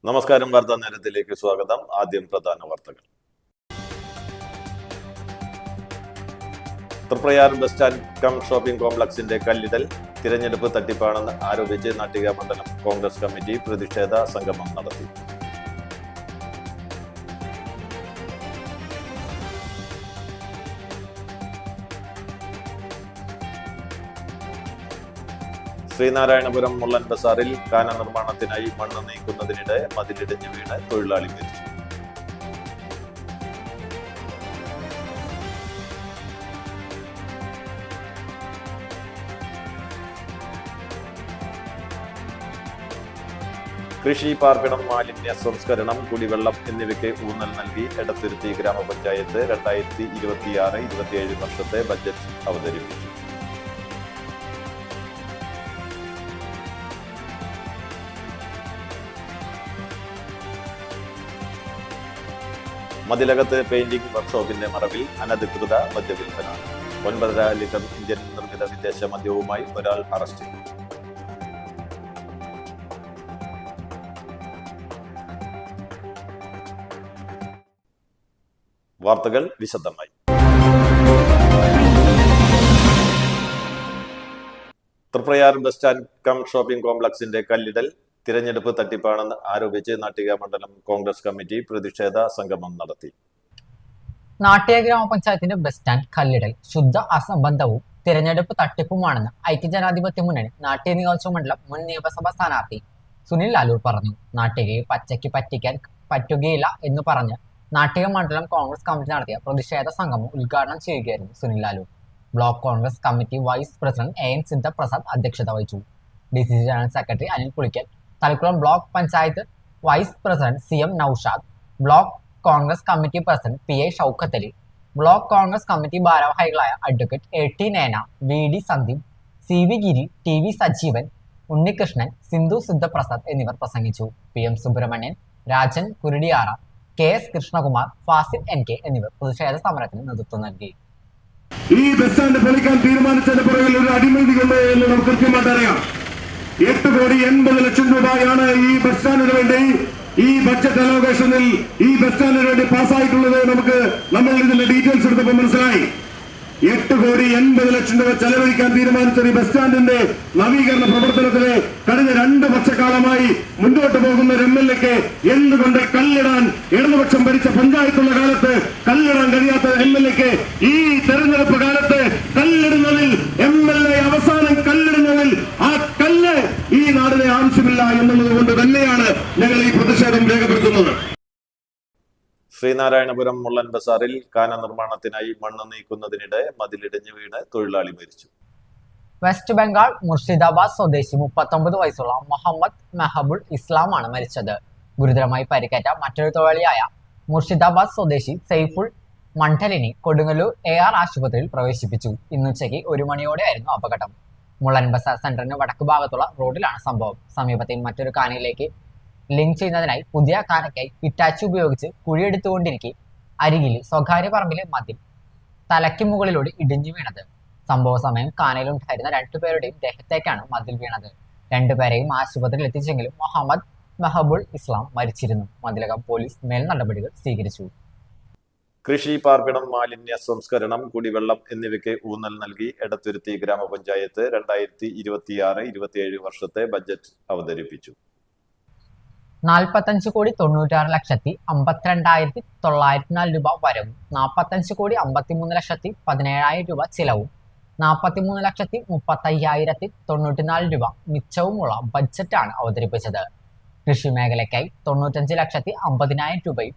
നമസ്കാരം. വാർത്താ നേരത്തിലേക്ക് സ്വാഗതം. ആദ്യം പ്രധാന വാർത്തകൾ. Triprayar bus stand cum shopping കോംപ്ലക്സിന്റെ കല്ലിടൽ തിരഞ്ഞെടുപ്പ് തട്ടിപ്പാണെന്ന് ആരോപിച്ച് നാട്ടിക മണ്ഡലം കോൺഗ്രസ് കമ്മിറ്റി പ്രതിഷേധ സംഗമം നടത്തി. ശ്രീനാരായണപുരം മുള്ളൻ ബസാറിൽ കാന നിർമ്മാണത്തിനായി മണ്ണ് നീക്കുന്നതിനിടെ മതിലിടിഞ്ഞ് വീണ് തൊഴിലാളി മരിച്ചു. കൃഷി, പാർപ്പിടം, മാലിന്യ സംസ്കരണം, കുടിവെള്ളം എന്നിവയ്ക്ക് ഊന്നൽ നൽകി എടത്തുരുത്തി ഗ്രാമപഞ്ചായത്ത് 2026-27 വർഷത്തെ ബജറ്റ് അവതരിപ്പിച്ചു. മതിലകത്ത് പെയിന്റിംഗ് വർക്ക്ഷോപ്പിന്റെ മറവിൽ അനധികൃത മദ്യവിൽപ്പന. 9.5 ലിറ്റർ ഇന്ത്യൻ നിർമ്മിത വിദേശ മദ്യവുമായി ഒരാൾ അറസ്റ്റിൽ. വാർത്തകൾ വിശദമായി. Triprayar bus stand cum shopping കോംപ്ലക്സിന്റെ കല്ലിടൽ തിരഞ്ഞെടുപ്പ് തട്ടിപ്പാണെന്ന് ആരോപിച്ച് നാട്ടിക മണ്ഡലം കോൺഗ്രസ് കമ്മിറ്റി പ്രതിഷേധ സംഗമം നടത്തി. നാട്ടിക ഗ്രാമപഞ്ചായത്തിന്റെ ബസ് സ്റ്റാൻഡ് കല്ലിടൽ ശുദ്ധ അസംബന്ധവും തിരഞ്ഞെടുപ്പ് തട്ടിപ്പുമാണെന്ന് ഐക്യജനാധിപത്യ മുന്നണി നാട്ടിക നിയോജക മണ്ഡലം മുൻ നിയമസഭാ സ്ഥാനാർത്ഥി സുനിൽ ലാലൂർ പറഞ്ഞു. നാട്ടികയെ പച്ചയ്ക്ക് പറ്റിക്കാൻ പറ്റുകയില്ല എന്ന് പറഞ്ഞ് നാട്ടിക മണ്ഡലം കോൺഗ്രസ് കമ്മിറ്റി നടത്തിയ പ്രതിഷേധ സംഗമം ഉദ്ഘാടനം ചെയ്യുകയായിരുന്നു Sunil Lalur. Block Congress committee vice president AN Siddhaprasad അധ്യക്ഷത വഹിച്ചു. DCC general secretary Anil Pulikkal, Thalikulam block panchayat vice president CM Naushad, block Congress committee president PI Shoukath Ali, block Congress committee ഭാരവാഹികളായ advocate AT Nena, VD Sandeep, CV Giri, TV Sajeevan, Unnikrishnan, Sindhu Siddhaprasad എന്നിവർ പ്രസംഗിച്ചു. PM Subramanian, Rajan കുരുടിയാറ, KS Krishnakumar, Fazil NK എന്നിവർ പ്രതിഷേധ സമരത്തിന് നേതൃത്വം നൽകി. ഈ ബസ് സ്റ്റാൻഡ് പൊളിക്കാൻ തീരുമാനിച്ചതിന് പുറകിൽ ഒരു അടിമതികളുണ്ട് എന്ന് നമുക്ക് കൃത്യമായിട്ട് അറിയാം. 8,80,00,000 രൂപയാണ് ഈ ബസ് സ്റ്റാൻഡിന് വേണ്ടി ഈ ബഡ്ജറ്റ് അലോക്കേഷനിൽ ഈ ബസ് സ്റ്റാൻഡിന് വേണ്ടി പാസ്സായിട്ടുള്ളത്. നമ്മൾ ഇതിന്റെ ഡീറ്റെയിൽസ് എടുത്തപ്പോൾ മനസ്സിലായി. 8,80,00,000 രൂപ ചെലവഴിക്കാൻ തീരുമാനിച്ച ഈ ബസ് സ്റ്റാൻഡിന്റെ നവീകരണ പ്രവർത്തനത്തിന് കഴിഞ്ഞ 2 വർഷക്കാലമായി മുന്നോട്ട് പോകുന്ന ഒരു MLA-ക്ക് എന്തുകൊണ്ട് കല്ലിടാൻ ഇടതുപക്ഷം ഭരിച്ച പഞ്ചായത്തുള്ള കാലത്ത് കല്ലിടാൻ കഴിയാത്ത MLA-ക്ക് ഈ തെരഞ്ഞെടുപ്പ് കാലത്ത് കല്ലിടുന്നതിൽ MLA അവസാനം കല്ലിടുന്നതിൽ ആ കല്ല് ഈ നാടിനെ ആവശ്യമില്ല എന്നുള്ളത് കൊണ്ട് തന്നെയാണ് ഞങ്ങൾ ഈ പ്രതിഷേധം രേഖപ്പെടുത്തുന്നത്. ശ്രീനാരായണപുരം മുള്ളൻ ബസാറിൽ കാന നിർമ്മാണത്തിനായി മണ്ണ് നീക്കുന്നതിനിടെ മതിലിടിഞ്ഞ് വീണ് തൊഴിലാളി മരിച്ചു. വെസ്റ്റ് ബംഗാൾ മുർഷിദാബാദ് സ്വദേശി 39 വയസ്സുള്ള മുഹമ്മദ് മെഹബുൾ ഇസ്ലാം ആണ് മരിച്ചത്. ഗുരുതരമായി പരിക്കേറ്റ മറ്റൊരു തൊഴിലാളിയായ മുർഷിദാബാദ് സ്വദേശി സൈഫുൾ മണ്ഡലിനെ കൊടുങ്ങല്ലൂർ AR ആശുപത്രിയിൽ പ്രവേശിപ്പിച്ചു. ഇന്നുച്ചയ്ക്ക് 1 മണിയോടെയായിരുന്നു അപകടം. മുള്ളൻ ബസാർ സെന്ററിന് വടക്കു ഭാഗത്തുള്ള റോഡിലാണ് സംഭവം. സമീപത്തെ മറ്റൊരു കാനയിലേക്ക് ലിങ്ക് ചെയ്യുന്നതിനായി പുതിയ കാനയ്ക്കായി ഹിറ്റാച്ചി ഉപയോഗിച്ച് കുഴിയെടുത്തുകൊണ്ടിരിക്കെ അരികിൽ സ്വകാര്യ പറമ്പിലെ മതിൽ തലയ്ക്ക് മുകളിലൂടെ ഇടിഞ്ഞു വീണത്. സംഭവ സമയം കാനയിലുണ്ടായിരുന്ന 2 പേരുടെയും ദേഹത്തേക്കാണ് മതിൽ വീണത്. 2 പേരെയും ആശുപത്രിയിൽ എത്തിച്ചെങ്കിലും മുഹമ്മദ് മെഹബുൾ ഇസ്ലാം മരിച്ചിരുന്നു. മതിലകം പോലീസ് മേൽ നടപടികൾ സ്വീകരിച്ചു. കൃഷി, പാർപ്പിടം, മാലിന്യ സംസ്കരണം, കുടിവെള്ളം എന്നിവയ്ക്ക് ഊന്നൽ നൽകി എടത്തുരുത്തി ഗ്രാമപഞ്ചായത്ത് 2026-27 വർഷത്തെ ബജറ്റ് അവതരിപ്പിച്ചു. 45,96,52,904 രൂപ വരവും 45,53,17,000 രൂപ ചിലവും 43,35,094 രൂപ മിച്ചവുമുള്ള ബഡ്ജറ്റാണ് അവതരിപ്പിച്ചത്. കൃഷി മേഖലയ്ക്കായി 95,50,000 രൂപയും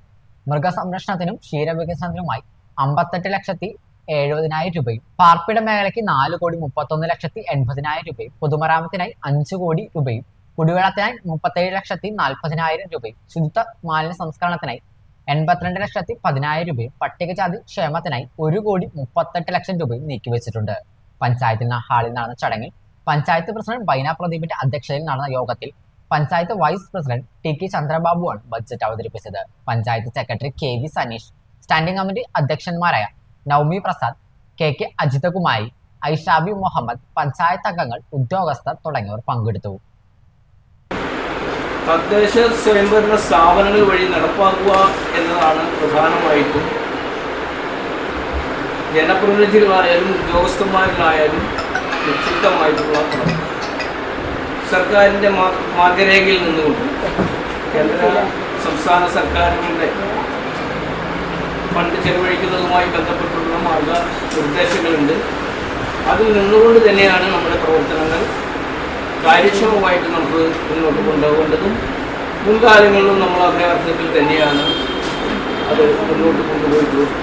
മൃഗസംരക്ഷണത്തിനും ക്ഷീരവികസനത്തിനുമായി 58,70,000 രൂപയും പാർപ്പിട മേഖലയ്ക്ക് 4,31,80,000 രൂപയും പൊതുമരാമത്തിനായി 5 കോടി രൂപയും കുടിവെള്ളത്തിനായി 37,40,000 രൂപയും ശുദ്ധ മാലിന്യ സംസ്കരണത്തിനായി 82,10,000 രൂപയും പട്ടികജാതി ക്ഷേമത്തിനായി 1,38,00,000 രൂപയും നീക്കിവെച്ചിട്ടുണ്ട്. പഞ്ചായത്തിൽ ഹാളിൽ നടന്ന ചടങ്ങിൽ പഞ്ചായത്ത് പ്രസിഡന്റ് ബൈന പ്രദീപിന്റെ അധ്യക്ഷതയിൽ നടന്ന യോഗത്തിൽ പഞ്ചായത്ത് വൈസ് പ്രസിഡന്റ് TK ചന്ദ്രബാബുവാണ് ബഡ്ജറ്റ് അവതരിപ്പിച്ചത്. Panchayat secretary KV Saneesh, standing committee അധ്യക്ഷന്മാരായ നവമി പ്രസാദ്, KK അജിതകുമാരി, ഐഷാബി മുഹമ്മദ്, പഞ്ചായത്ത് അംഗങ്ങൾ, ഉദ്യോഗസ്ഥർ തുടങ്ങിയവർ പങ്കെടുത്തു. തദ്ദേശ സ്വയംഭരണ സ്ഥാപനങ്ങൾ വഴി നടപ്പാക്കുക എന്നതാണ് പ്രധാനമായിട്ടും ജനപ്രതിനിധികളായാലും ഉദ്യോഗസ്ഥന്മാരിലായാലും നിശ്ചിതമായിട്ടുള്ള സർക്കാരിൻ്റെ മാർഗരേഖയിൽ നിന്നുകൊണ്ട് കേന്ദ്ര സംസ്ഥാന സർക്കാരുകളുടെ ഫണ്ട് ചെലവഴിക്കുന്നതുമായി ബന്ധപ്പെട്ടുള്ള മാർഗനിർദ്ദേശങ്ങളുണ്ട്. അതിൽ നിന്നുകൊണ്ട് തന്നെയാണ് നമ്മുടെ പ്രവർത്തനങ്ങൾ കാര്യക്ഷമമായിട്ട് നമുക്ക് മുന്നോട്ട് കൊണ്ടുപോകേണ്ടതും മുൻകാലങ്ങളിലും നമ്മൾ അതേ അർത്ഥത്തിൽ തന്നെയാണ് അത് മുന്നോട്ട് കൊണ്ടുപോയിട്ടുള്ളത്.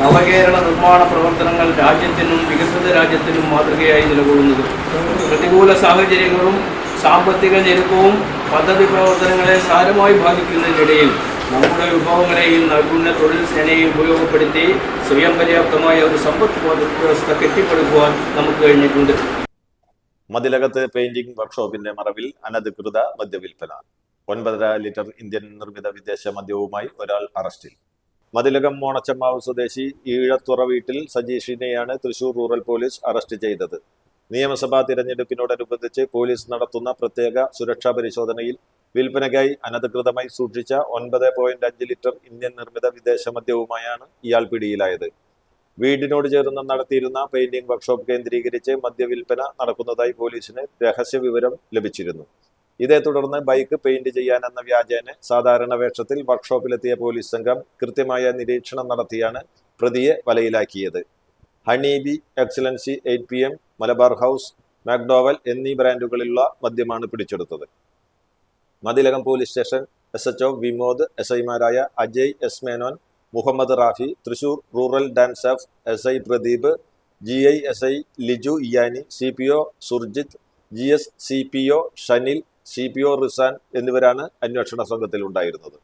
നവകേരള നിർമ്മാണ പ്രവർത്തനങ്ങൾ രാജ്യത്തിനും വികസിത രാജ്യത്തിനും മാതൃകയായി നിലകൊള്ളുന്നത് പ്രതികൂല സാഹചര്യങ്ങളും സാമ്പത്തിക ഞെരുക്കവും പദ്ധതി പ്രവർത്തനങ്ങളെ സാരമായി ബാധിക്കുന്നതിനിടയിൽ നമ്മുടെ വിഭവങ്ങളെയും നൈപുണ്യ തൊഴിൽ സേനയെയും ഉപയോഗപ്പെടുത്തി സ്വയം പര്യാപ്തമായ ഒരു സമ്പദ് വ്യവസ്ഥ കെട്ടിപ്പടുക്കുവാൻ നമുക്ക് കഴിഞ്ഞിട്ടുണ്ട്. മതിലകത്ത് പെയിന്റിംഗ് വർക്ക്ഷോപ്പിന്റെ മറവിൽ അനധികൃത മദ്യവിൽപ്പന. 9.5 ലിറ്റർ ഇന്ത്യൻ നിർമ്മിത വിദേശ മദ്യവുമായി ഒരാൾ അറസ്റ്റിൽ. മതിലകം മോണച്ചമ്മാവ് സ്വദേശി ഈഴത്തുറ വീട്ടിൽ സജീഷിനെയാണ് തൃശൂർ റൂറൽ പോലീസ് അറസ്റ്റ് ചെയ്തത്. നിയമസഭാ തിരഞ്ഞെടുപ്പിനോടനുബന്ധിച്ച് പോലീസ് നടത്തുന്ന പ്രത്യേക സുരക്ഷാ പരിശോധനയിൽ വിൽപ്പനയ്ക്കായി അനധികൃതമായി സൂക്ഷിച്ച 9.5 ലിറ്റർ ഇന്ത്യൻ നിർമ്മിത വിദേശ മദ്യവുമായാണ് ഇയാൾ പിടിയിലായത്. വീടിനോട് ചേർന്ന് നടത്തിയിരുന്ന പെയിന്റിംഗ് വർക്ക്ഷോപ്പ് കേന്ദ്രീകരിച്ച് മദ്യവിൽപ്പന നടക്കുന്നതായി പോലീസിന് രഹസ്യ വിവരം ലഭിച്ചിരുന്നു. ഇതേ തുടർന്ന് ബൈക്ക് പെയിന്റ് ചെയ്യാനെന്ന വ്യാജേന സാധാരണ വേഷത്തിൽ വർക്ക്ഷോപ്പിലെത്തിയ പോലീസ് സംഘം കൃത്യമായ നിരീക്ഷണം നടത്തിയാണ് പ്രതിയെ വലയിലാക്കിയത്. Honey bee, excellency, 8 PM, Malabar house, McDowell എന്നീ ബ്രാൻഡുകളിലുള്ള മദ്യമാണ് പിടിച്ചെടുത്തത്. Mathilakam police station SHO Vimod, SIമാരായ Ajay S Menon, Muhammad Rafi, Thrissur rural dance of SI Pradeep, GI SI Liju Iyani, CPO Surjith, GS CPO Shanil, CPO Rizan എന്നിവരാണ് അന്വേഷണ സംഘത്തിൽ ഉണ്ടായിരുന്നത്.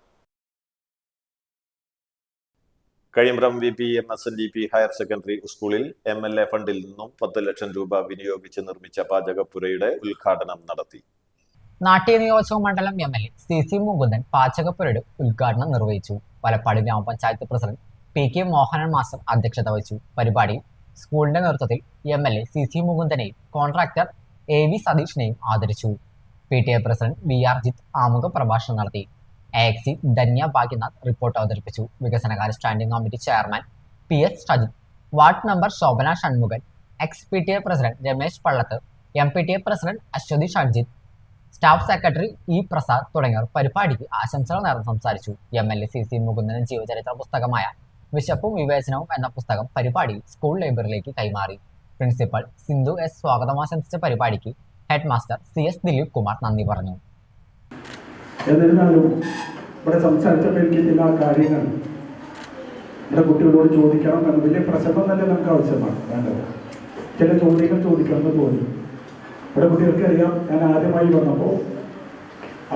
കഴിമ്പ്രം VPMSNDP ഹയർ സെക്കൻഡറി സ്കൂളിൽ MLA ഫണ്ടിൽ നിന്നും 10 ലക്ഷം രൂപ വിനിയോഗിച്ച് നിർമ്മിച്ച പാചകപ്പുരയുടെ ഉദ്ഘാടനം നടത്തി. നാട്യ നിയോജക മണ്ഡലം MLA CC മുകുന്ദൻ പാചകപ്പുരയുടെ ഉദ്ഘാടനം നിർവഹിച്ചു. വലപ്പാട് ഗ്രാമപഞ്ചായത്ത് പ്രസിഡന്റ് PK മോഹനൻ മാസ്റ്റർ അധ്യക്ഷത വഹിച്ചു. പരിപാടിയിൽ സ്കൂളിന്റെ നേതൃത്വത്തിൽ MLA CC മുകുന്ദനെയും കോൺട്രാക്ടർ AV സതീഷിനെയും ആദരിച്ചു. PTA പ്രസിഡന്റ് VR ജിത്ത് ആമുഖ പ്രഭാഷണം നടത്തി. AXC ധന്യ ഭാഗ്യനാഥ് റിപ്പോർട്ട് അവതരിപ്പിച്ചു. വികസനകാര്യ standing committee chairman PS Shajith, ward member Shobhana Shanmukhan, PTA president Ramesh Pallath, MPTA president Aswathy Shadjith, staff secretary E Prasad തുടങ്ങിയവർ പരിപാടിക്ക് ആശംസകൾ നേർന്ന് സംസാരിച്ചു. MLA CC മുകുന്ദൻ ജീവചരിത്ര പുസ്തകമായ വിശപ്പും വിവേചനവും എന്ന പുസ്തകം പരിപാടിയിൽ സ്കൂൾ ലൈബ്രറിയിലേക്ക് കൈമാറി. പ്രിൻസിപ്പൽ സിന്ധു S സ്വാഗതം ആശംസിച്ച പരിപാടിക്ക് head master CS Dileep Kumar നന്ദി പറഞ്ഞു. എന്നിരുന്നാലും ഇവിടെ സംസാരിച്ചപ്പോൾ എനിക്ക് ചില കാര്യങ്ങൾ നമ്മുടെ കുട്ടികളോട് ചോദിക്കണം എന്ന് വലിയ പ്രസംഗം തന്നെ നമുക്ക് ആവശ്യമാണ് വേണ്ടത്. ചില ചോദ്യങ്ങൾ ചോദിക്കണമെന്ന് തോന്നി. ഇവിടെ കുട്ടികൾക്ക് അറിയാം, ഞാൻ ആദ്യമായി വന്നപ്പോൾ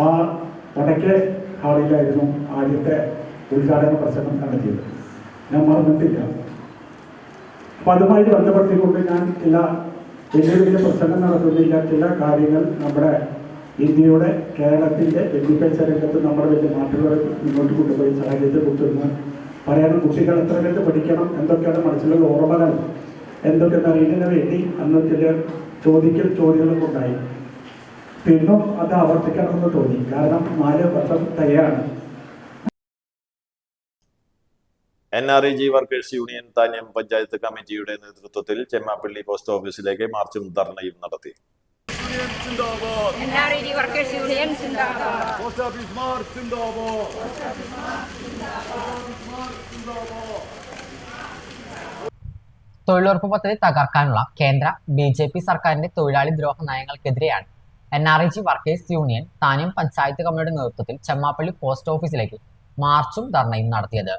ആ വടക്കേ ഹാളിലായിരുന്നു ആദ്യത്തെ ഉദ്ഘാടന പ്രസംഗം നടത്തിയത്. ഞാൻ മറന്നിട്ടില്ല. അപ്പം അതുമായി ബന്ധപ്പെടുത്തിക്കൊണ്ട് ഞാൻ ചില വലിയ വലിയ പ്രസംഗം നടത്തുന്നില്ല. ചില കാര്യങ്ങൾ നമ്മുടെ ഇന്ത്യയുടെ കേരളത്തിൻ്റെ വിദ്യാഭ്യാസ രംഗത്ത് നമ്മുടെ വലിയ മാറ്റങ്ങൾ മുന്നോട്ട് കൊണ്ടുപോയി സാഹചര്യത്തെക്കുറിച്ചൊന്ന് പറയാനും കുട്ടികൾ എത്ര കണ്ട് പഠിക്കണം, എന്തൊക്കെയാണ് മനസ്സിലുള്ള ഓർമ്മകൾ എന്തൊക്കെയെന്ന് അറിയുന്നതിന് വേണ്ടി അന്ന് ചില ചോദ്യങ്ങളൊക്കെ ഉണ്ടായി. പിന്നും അത് ആവർത്തിക്കണമെന്ന് തോന്നി. കാരണം 4 വർഷം തയ്യാറാണ്. NREG workers union Thanyam panchayat കമ്മിറ്റിയുടെ നേതൃത്വത്തിൽ ചെമ്മാപ്പള്ളി പോസ്റ്റ് ഓഫീസിലേക്ക് മാർച്ചും ധർണയും നടത്തി. NREG വർക്കേഴ്സ് യൂണിയൻ സിന്ദാബാദ്. തൊഴിലുറപ്പ് പദ്ധതി തകർക്കാനുള്ള കേന്ദ്ര BJP സർക്കാരിന്റെ തൊഴിലാളി ദ്രോഹ നയങ്ങൾക്കെതിരെയാണ് NREG workers union Thanyam panchayat കമ്മിറ്റിയുടെ നേതൃത്വത്തിൽ ചെമ്മാപ്പള്ളി പോസ്റ്റ് ഓഫീസിലേക്ക് മാർച്ചും ധർണയും നടത്തിയത്.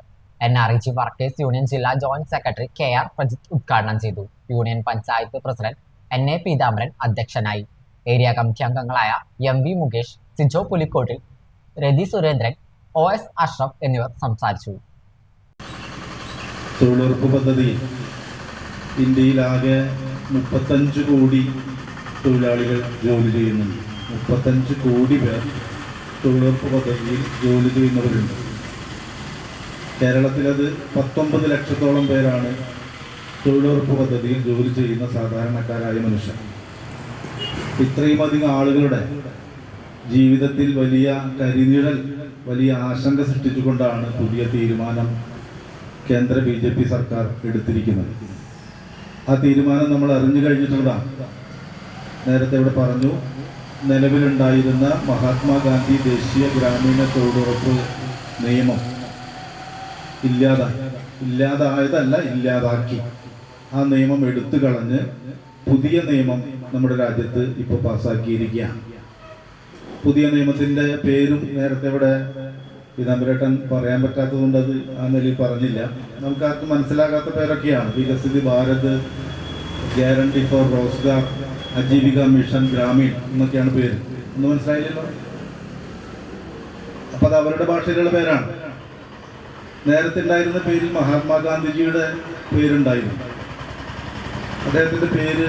NREG വർക്കേഴ്സ് യൂണിയൻ ജില്ലാ ജോയിന്റ് സെക്രട്ടറി KR പ്രജിത്ത് ഉദ്ഘാടനം ചെയ്തു. Union panchayat president NA Peethambaran അധ്യക്ഷനായി. ഏരിയ കമ്മിറ്റി അംഗങ്ങളായ MV മുകേഷ്, സിജോ പുലിക്കോട്ടിൽ, രതി സുരേന്ദ്രൻ, OS അഷ്റഫ് എന്നിവർ സംസാരിച്ചു. തൊഴിലുറപ്പ് പദ്ധതി ഇന്ത്യയിലാകെ 35 കോടി തൊഴിലാളികൾ ജോലി ചെയ്യുന്നുണ്ട്. 35 കോടി പേർ തൊഴിലുറപ്പ് പദ്ധതിയിൽ ജോലി ചെയ്യുന്നവരുണ്ട്. കേരളത്തിലത് 19 ലക്ഷത്തോളം പേരാണ് തൊഴിലുറപ്പ് പദ്ധതിയിൽ ജോലി ചെയ്യുന്ന സാധാരണക്കാരായ മനുഷ്യർ. ഇത്രയും അധികം ആളുകളുടെ ജീവിതത്തിൽ വലിയ കരിനിഴൽ, വലിയ ആശങ്ക സൃഷ്ടിച്ചുകൊണ്ടാണ് പുതിയ തീരുമാനം കേന്ദ്ര BJP സർക്കാർ എടുത്തിരിക്കുന്നത്. ആ തീരുമാനം നമ്മൾ അറിഞ്ഞു കഴിഞ്ഞിട്ടുള്ളതാണ്. നേരത്തെ ഇവിടെ പറഞ്ഞു, നിലവിലുണ്ടായിരുന്ന മഹാത്മാഗാന്ധി ദേശീയ ഗ്രാമീണ തൊഴിലുറപ്പ് നിയമം ഇല്ലാതാക്കി ആ നിയമം എടുത്തു കളഞ്ഞ് പുതിയ നിയമം നമ്മുടെ രാജ്യത്ത് ഇപ്പോൾ പാസ്സാക്കിയിരിക്കുകയാണ്. പുതിയ നിയമത്തിൻ്റെ പേരും നേരത്തെ ഇവിടെ പീതാംബരേട്ടൻ പറയാൻ പറ്റാത്തതുകൊണ്ട് അത് ആ നിലയിൽ പറഞ്ഞില്ല. നമുക്കാർക്കും മനസ്സിലാകാത്ത പേരൊക്കെയാണ്. Viksit Bharat, guarantee for Rozgar, Ajeevika mission Grameen എന്നൊക്കെയാണ് പേര്. ഒന്നും മനസ്സിലായില്ലല്ലോ. അപ്പം അത് അവരുടെ ഭാഷയിലുള്ള പേരാണ്. നേരത്തെ ഉണ്ടായിരുന്ന പേരിൽ മഹാത്മാഗാന്ധിജിയുടെ പേരുണ്ടായിരുന്നു. അദ്ദേഹത്തിൻ്റെ പേര്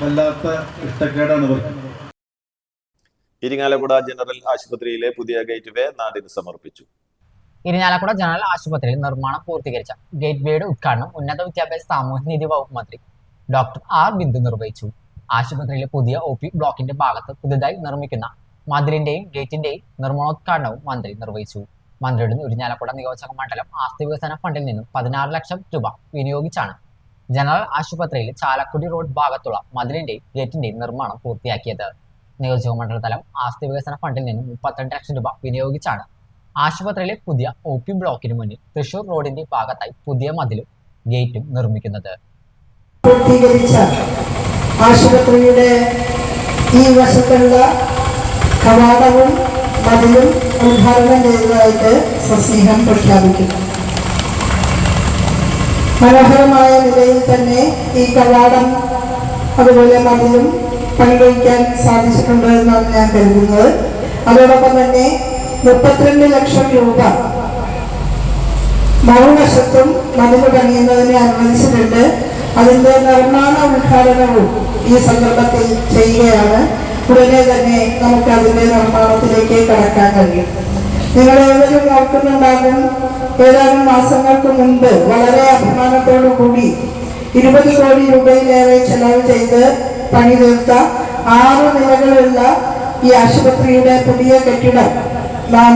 വല്ലാത്ത ഇഷ്ടക്കേടാണ് ഇവർക്ക്. ഇരിങ്ങാലക്കുട ജനറൽ ആശുപത്രിയിലെ പുതിയ ഗേറ്റ് വേ നാടിന് സമർപ്പിച്ചു. ഇരിഞ്ഞാലക്കുട ജനറൽ ആശുപത്രിയിൽ നിർമ്മാണം പൂർത്തീകരിച്ച ഗേറ്റ് വേയുടെ ഉദ്ഘാടനം ഉന്നത വിദ്യാഭ്യാസ സാമൂഹ്യനീതി വകുപ്പ് മന്ത്രി ഡോക്ടർ ആർ ബിന്ദു നിർവഹിച്ചു. ആശുപത്രിയിലെ പുതിയ OP ബ്ലോക്കിന്റെ ഭാഗത്ത് പുതുതായി നിർമ്മിക്കുന്ന മതിലിന്റെയും ഗേറ്റിന്റെയും നിർമ്മാണോദ്ഘാടനവും മന്ത്രി നിർവഹിച്ചു. മന്ത്രിയുടെ ഇരിഞ്ഞാലക്കുട നിയോജക മണ്ഡലം ആസ്തി വികസന ഫണ്ടിൽ നിന്നും 16 ലക്ഷം രൂപ വിനിയോഗിച്ചാണ് ജനറൽ ആശുപത്രിയിൽ ചാലക്കുടി റോഡ് ഭാഗത്തുള്ള മതിലിന്റെയും ഗേറ്റിന്റെയും നിർമ്മാണം പൂർത്തിയാക്കിയത്. നിയോജക മണ്ഡല തലം ആസ്തി വികസന ഫണ്ടിൽ നിന്നും 32 ലക്ഷം രൂപ വിനിയോഗിച്ചാണ് ആശുപത്രിയിലെ പുതിയ OP ബ്ലോക്കിന് മുന്നിൽ തൃശൂർ റോഡിന്റെ ഭാഗത്തായി പുതിയ മതിലും ഗേറ്റും നിർമ്മിക്കുന്നത്. പൂർത്തീകരിച്ച ആശുപത്രിയുടെ ഈ വശത്തുള്ള കവാടവും മതിലും ഉദ്ഘാടനം ചെയ്തതായിട്ട് സസ്നേഹം പ്രഖ്യാപിക്കുന്നു. മനോഹരമായ നിലയിൽ തന്നെ ഈ കവാടം അതുപോലെ മതിലും പണികഴിക്കാൻ സാധിച്ചിട്ടുണ്ട് എന്നാണ് ഞാൻ കരുതുന്നത്. അതോടൊപ്പം തന്നെ 32 ലക്ഷം രൂപ മറുവശത്തും മതിൽ പണിയുന്നതിന് അനുവദിച്ചിട്ടുണ്ട്. അതിന്റെ നിർമ്മാണ ഉദ്ഘാടനവും ഈ സന്ദർഭത്തിൽ ചെയ്യുകയാണ്. ഉടനെ തന്നെ നമുക്ക് അതിന്റെ നിർമ്മാണത്തിലേക്ക് കടക്കാൻ കഴിയും. നിങ്ങളേവരും ഓർക്കുന്നുണ്ടാകും, ഏതാനും മാസങ്ങൾക്ക് മുൻപ് വളരെ അഭിമാനത്തോടു കൂടി 20 കോടി രൂപയിലേറെ ചെലവ് ചെയ്ത് പണി തീർത്ത 6 നിലകളുള്ള ഈ ആശുപത്രിയുടെ പുതിയ കെട്ടിടം നാം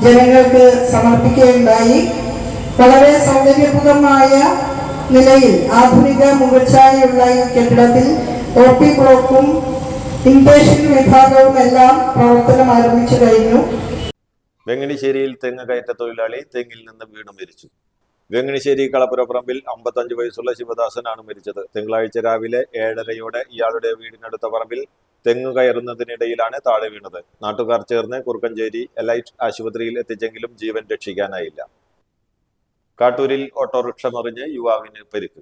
ജനങ്ങൾക്ക് സമർപ്പിക്കുകയുണ്ടായി. വളരെ സൗകര്യപ്രദമായ നിലയിൽ ആധുനിക മുഖച്ഛായയുള്ള ഈ കെട്ടിടത്തിൽ OP ബ്ലോക്കും ഇൻപേഷ്യന്റ് വിഭാഗവും എല്ലാം പ്രവർത്തനം ആരംഭിച്ചു കഴിഞ്ഞു. വെങ്ങണിശ്ശേരിയിൽ തെങ്ങ് കയറ്റ തൊഴിലാളി തെങ്ങിൽ നിന്ന് വീണ് മരിച്ചു. വെങ്ങണിശ്ശേരി കളപ്പുരപ്പറമ്പിൽ 55 വയസ്സുള്ള ശിവദാസനാണ് മരിച്ചത്. തിങ്കളാഴ്ച രാവിലെ 7:30 ഇയാളുടെ വീടിനടുത്ത പറമ്പിൽ തെങ്ങ് കയറുന്നതിനിടയിലാണ് താഴെ വീണത്. നാട്ടുകാർ ചേർന്ന് കുറുക്കഞ്ചേരി എലൈറ്റ് ആശുപത്രിയിൽ എത്തിച്ചെങ്കിലും ജീവൻ രക്ഷിക്കാനായില്ല. കാട്ടൂരിൽ ഓട്ടോറിക്ഷ മറിഞ്ഞ് യുവാവിന് പരിക്ക്.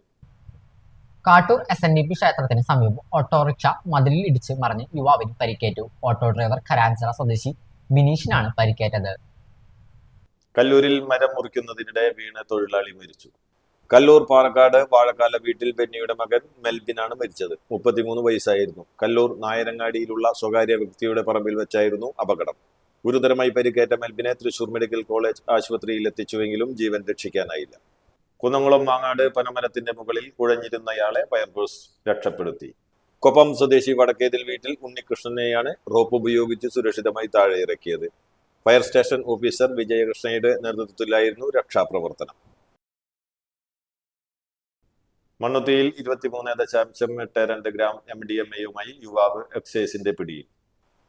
കാട്ടൂർ SNDP ക്ഷേത്രത്തിന് സമീപം ഓട്ടോറിക്ഷ മതിലിൽ ഇടിച്ച് മറിഞ്ഞ് യുവാവിന് പരിക്കേറ്റു. ഓട്ടോ ഡ്രൈവർ കരാഞ്ചിറ സ്വദേശി ബിനീഷിനാണ് പരിക്കേറ്റത്. കല്ലൂരിൽ മരം മുറിക്കുന്നതിനിടെ വീണ് തൊഴിലാളി മരിച്ചു. കല്ലൂർ പാറക്കാട് വാഴക്കാല വീട്ടിൽ ബെന്നിയുടെ മകൻ മെൽബിനാണ് മരിച്ചത്. 33 വയസ്സായിരുന്നു. കല്ലൂർ നായരങ്ങാടിയിലുള്ള സ്വകാര്യ വ്യക്തിയുടെ പറമ്പിൽ വെച്ചായിരുന്നു അപകടം. ഗുരുതരമായി പരിക്കേറ്റ മെൽബിനെ തൃശൂർ മെഡിക്കൽ കോളേജ് ആശുപത്രിയിൽ എത്തിച്ചുവെങ്കിലും ജീവൻ രക്ഷിക്കാനായില്ല. കുന്നംകുളം മാങ്ങാട് പനമരത്തിന്റെ മുകളിൽ കുഴഞ്ഞിരുന്നയാളെ ഫയർഫോഴ്സ് രക്ഷപ്പെടുത്തി. കൊപ്പം സ്വദേശി വടക്കേതിൽ വീട്ടിൽ ഉണ്ണികൃഷ്ണനെയാണ് റോപ്പ് ഉപയോഗിച്ച് സുരക്ഷിതമായി താഴെ ഇറക്കിയത്. ഫയർ സ്റ്റേഷൻ ഓഫീസർ വിജയകൃഷ്ണയുടെ നേതൃത്വത്തിലായിരുന്നു രക്ഷാപ്രവർത്തനം. മണ്ണുത്തിയിൽ 23.82 ഗ്രാം MDMA-യുമായി യുവാവ് എക്സൈസിന്റെ പിടിയിൽ.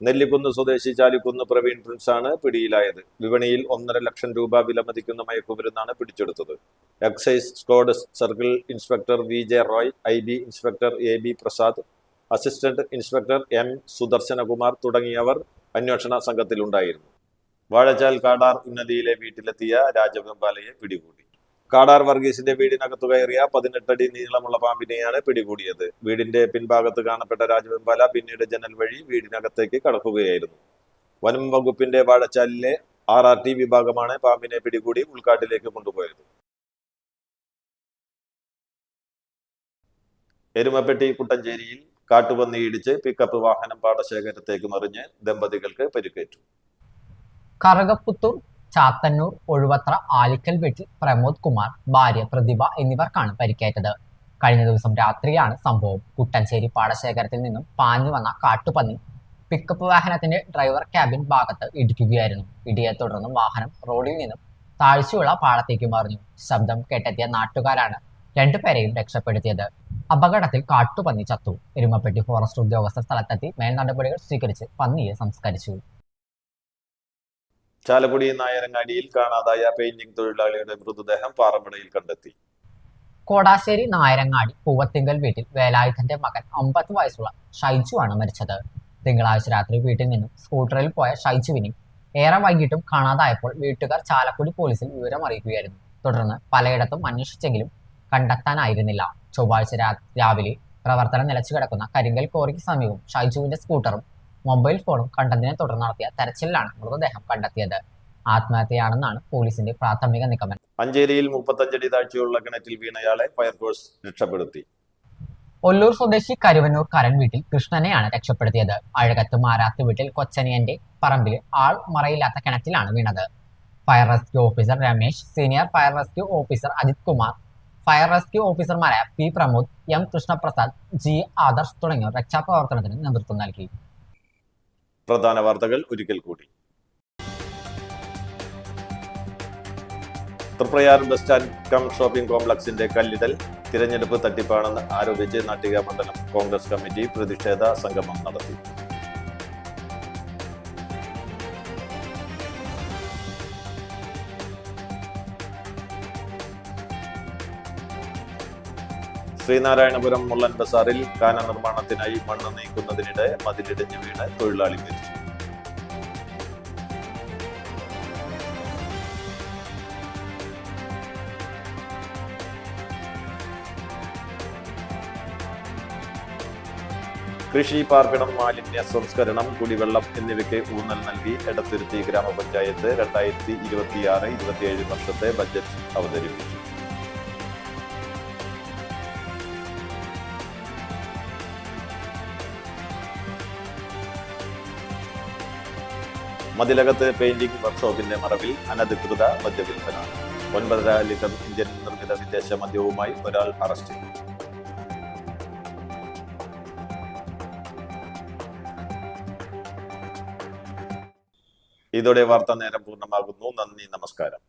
നെല്ലിക്കുന്ന് സ്വദേശി ചാലിക്കുന്ന് പ്രവീൺ പ്രിൻസാണ് പിടിയിലായത്. വിപണിയിൽ 1.5 ലക്ഷം രൂപ വിലമതിക്കുന്ന മയക്കുമരുന്നാണ് പിടിച്ചെടുത്തത്. Excise squad circle inspector VJ Roy, IB inspector AB Prasad, assistant inspector M Sudarsanakumar തുടങ്ങിയവർ അന്വേഷണ സംഘത്തിലുണ്ടായിരുന്നു. വാഴച്ചാൽ കാടാർ ഉന്നതിയിലെ വീട്ടിലെത്തിയ രാജവെമ്പാലയെ പിടികൂടി. കാടാർ വർഗീസിന്റെ വീടിനകത്തു കയറിയ 18 അടി നീളമുള്ള പാമ്പിനെയാണ് പിടികൂടിയത്. വീടിന്റെ പിൻഭാഗത്ത് കാണപ്പെട്ട രാജവെമ്പാല പിന്നീട് ജനൽ വഴി വീടിനകത്തേക്ക് കടക്കുകയായിരുന്നു. വനം വകുപ്പിന്റെ വാഴച്ചാലിലെ RRT വിഭാഗമാണ് പാമ്പിനെ പിടികൂടി ഉൾക്കാട്ടിലേക്ക് കൊണ്ടുപോയത്. എരുമപ്പെട്ടി കുട്ടഞ്ചേരിയിൽ കാട്ടുപന്നി ഇടിച്ച് പിക്കപ്പ് വാഹനം പാടശേഖരത്തേക്ക് മറിഞ്ഞ് ദമ്പതികൾക്ക് പരിക്കേറ്റു. കറുകപ്പുത്തൂർ, ചാത്തന്നൂർ, ഒഴുവത്ര, ആലിക്കൽ വീട്ടിൽ പ്രമോദ് കുമാർ, ഭാര്യ പ്രതിഭ എന്നിവർക്കാണ് പരിക്കേറ്റത്. കഴിഞ്ഞ ദിവസം രാത്രിയാണ് സംഭവം. കുട്ടഞ്ചേരി പാടശേഖരത്തിൽ നിന്നും പാഞ്ഞു വന്ന കാട്ടുപന്നി പിക്കപ്പ് വാഹനത്തിന്റെ ഡ്രൈവർ ക്യാബിൻ ഭാഗത്ത് ഇടിക്കുകയായിരുന്നു. ഇടിയെ തുടർന്ന് വാഹനം റോഡിൽ നിന്നും താഴ്ചയുള്ള പാളത്തേക്ക് മറിഞ്ഞു. ശബ്ദം കേട്ടെത്തിയ നാട്ടുകാരാണ് രണ്ടുപേരെയും രക്ഷപ്പെടുത്തിയത്. അപകടത്തിൽ കാട്ടുപന്നി ചത്തു. എരുമപ്പെട്ടി ഫോറസ്റ്റ് ഉദ്യോഗസ്ഥർ സ്ഥലത്തെത്തി മേൽനടപടികൾ സ്വീകരിച്ച് പന്നിയെ സംസ്കരിച്ചു. ചാലക്കുടി നായരങ്ങാടിയിൽ കാണാതായ പെയിന്റിംഗ് തൊഴിലാളിയുടെ മൃതദേഹം പാറമടയിൽ കണ്ടെത്തി. കോടാശ്ശേരി നായരങ്ങാടി പൂവത്തിങ്കൽ വീട്ടിൽ വേലായുധന്റെ മകൻ 50 വയസ്സുള്ള ഷൈജു ആണ് മരിച്ചത്. തിങ്കളാഴ്ച രാത്രി വീട്ടിൽ നിന്നും സ്കൂട്ടറിൽ പോയ ഷൈജുവിനെ ഏറെ വൈകിട്ടും കാണാതായപ്പോൾ വീട്ടുകാർ ചാലക്കുടി പോലീസിൽ വിവരം അറിയിക്കുകയായിരുന്നു. തുടർന്ന് പലയിടത്തും അന്വേഷിച്ചെങ്കിലും കണ്ടെത്താനായിരുന്നില്ല. ചൊവ്വാഴ്ച രാവിലെ പ്രവർത്തനം നിലച്ചു കിടക്കുന്ന കരിങ്കൽ കോറിക്ക് സമീപം ഷൈജുവിന്റെ സ്കൂട്ടറും മൊബൈൽ ഫോണും കണ്ടതിനെ തുടർന്ന് നടത്തിയ തെരച്ചിലിലാണ് മൃതദേഹം കണ്ടെത്തിയത്. ആത്മഹത്യയാണെന്നാണ് പോലീസിന്റെ പ്രാഥമിക നിഗമനം. മഞ്ചേരിയിൽ 35 അടി താഴ്ചയുള്ള കിണറ്റിൽ വീണയാളെ ഫയർഫോഴ്സ് രക്ഷപ്പെടുത്തി. ഒല്ലൂർ സ്വദേശി കരുവന്നൂർ കരൺ വീട്ടിൽ കൃഷ്ണനെയാണ് രക്ഷപ്പെടുത്തിയത്. അഴകത്ത് മാരാത്ത് വീട്ടിൽ കൊച്ചനിയന്റെ പറമ്പിൽ ആൾ മറയില്ലാത്ത കിണറ്റിലാണ് വീണത്. Fire rescue officer Ramesh, senior fire rescue officer Ajith Kumar, fire rescue ഓഫീസർമാരായ P Pramod, M Krishnaprasad, G Adarsh തുടങ്ങിയവർ രക്ഷാപ്രവർത്തനത്തിന് നേതൃത്വം നൽകി. പ്രധാന വാർത്തകൾ ഒരിക്കൽ കൂടി. Thriprayar bus stand cum shopping കോംപ്ലക്സിന്റെ കല്ലിടൽ തിരഞ്ഞെടുപ്പ് തട്ടിപ്പാണെന്ന് ആരോപിച്ച് നാട്ടിക മണ്ഡലം കോൺഗ്രസ് കമ്മിറ്റി പ്രതിഷേധ സംഗമം നടത്തി. ശ്രീനാരായണപുരം മുള്ളൻ ബസാറിൽ കാന നിർമ്മാണത്തിനായി മണ്ണ് നീക്കുന്നതിനിടെ മതിലിടിഞ്ഞ് വീണ് തൊഴിലാളി മരിച്ചു. കൃഷി, പാർപ്പിടം, മാലിന്യ സംസ്കരണം, കുടിവെള്ളം എന്നിവയ്ക്ക് ഊന്നൽ നൽകി എടത്തുരുത്തി ഗ്രാമപഞ്ചായത്ത് 2026-27 വർഷത്തെ ബജറ്റ് അവതരിപ്പിച്ചു. മതിലകത്ത് പെയിന്റിംഗ് വർക്ക്ഷോപ്പിന്റെ മറവിൽ അനധികൃത മദ്യവിൽപ്പന. 9.5 ലിറ്റർ ഇന്ത്യൻ നിർമ്മിത വിദേശ മദ്യവുമായി ഒരാൾ അറസ്റ്റിൽ. ഇതോടെ വാർത്താ നേരം പൂർണ്ണമാകുന്നു. നന്ദി, നമസ്കാരം.